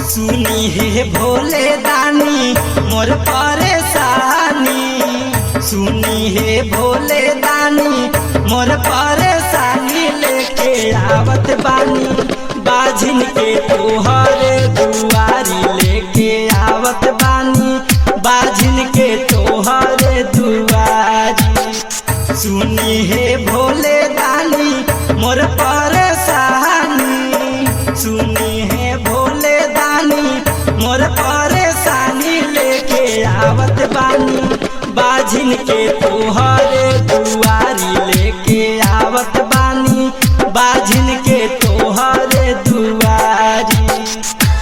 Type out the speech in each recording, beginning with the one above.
सुनी हे भोले दानी मोर परेशानी, सुनी हे भोले दानी मोर परेशानी, लेके आवत बानी बाझिन के तोहरे दुआरी, लेके आवत बानी बाझिन के तोहरे दुआरी। सुनी हे भोले दानी मोर परेशानी, सुनी हे भोले दानी मोर परेशानी, लेके आवत बानी बाझिन के तोहरे दुआरी, लेके आवत बानी बाझिन के तोहरे दुआरी।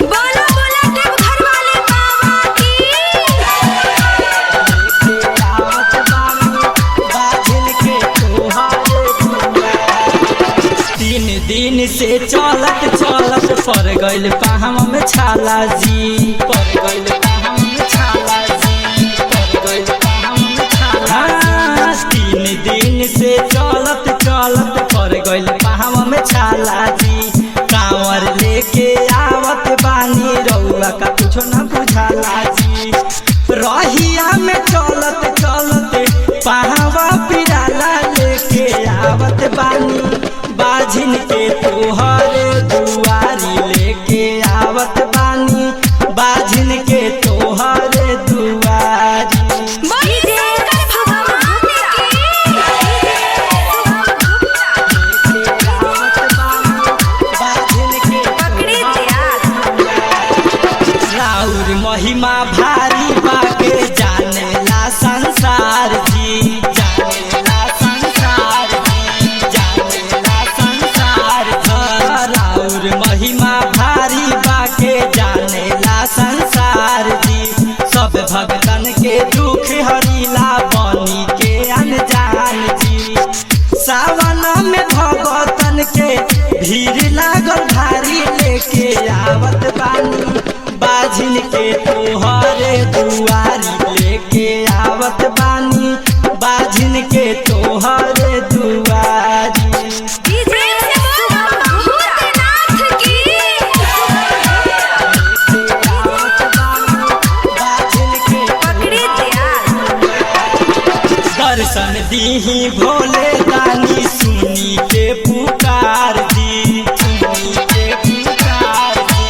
बोलो बोलो देव घर वाले बाबा की। लेके आवत बानी बाझिन के तोहरे दुआरी। 3 दिन से चलत चलत पर गइल पाहम में छाला जी, पर गइल पाहम में छाला जी, पर गइल पाहम में छाला जी। 3 दिन से चलत चलत पर गइल पाहम में छाला जी, कांवर लेके आवत बानी रउआ का कुछ न बुझाला जी। रहिया में चलत चलत पाहवा पिराला, लेके आवत बानी बाझिन के तोहरे दुआरी, लेके आवत बानी बाझिन के तोहरे दुआरी। बोलिए शंकर भगवान की। लेके आवत बानी बाझिन के पकड़ी दिया। राउर महिमा भारी बाके जानेला संसार जी, जानेला संसार जी, जानेला संसार जी। राउर महिमा भारी बाके जानेला संसार जी, सब भगतन के दुख हरिला बनी के अनजान जी। सावन में भगतन के भीड़ लागल भारी, लेके आवत बानी बाझिन के तोहरे दुआरी, लेके आवत बानी बाझिन के तोहरे दुआरी। प्रेम से बोलो भूतनाथ की। लेके आवत बानी बाझिन के पकड़ी दिया। दर्शन दीही भोले दानी, सुनी के पुकार दी, सुनी के पुकार दी,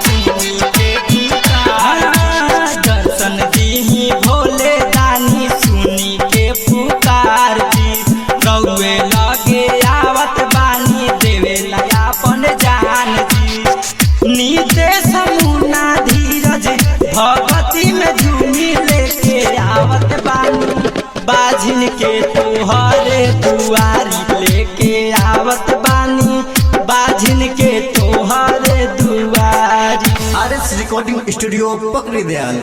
सुनी के पुकार। दर्शन दीही भोले दानी, सुनी के पुकार दी, रउए लगे आवत बानी देवे अपन जान जी। नीते समुना धीरज भगती में झूमी, लेके आवत बानी बाझिन के तोहरे दुआरी, लेके आवत बानी बाझिन के तोहरे दुआरी। RS रिकॉर्डिंग स्टूडियो पकड़ी दयाल।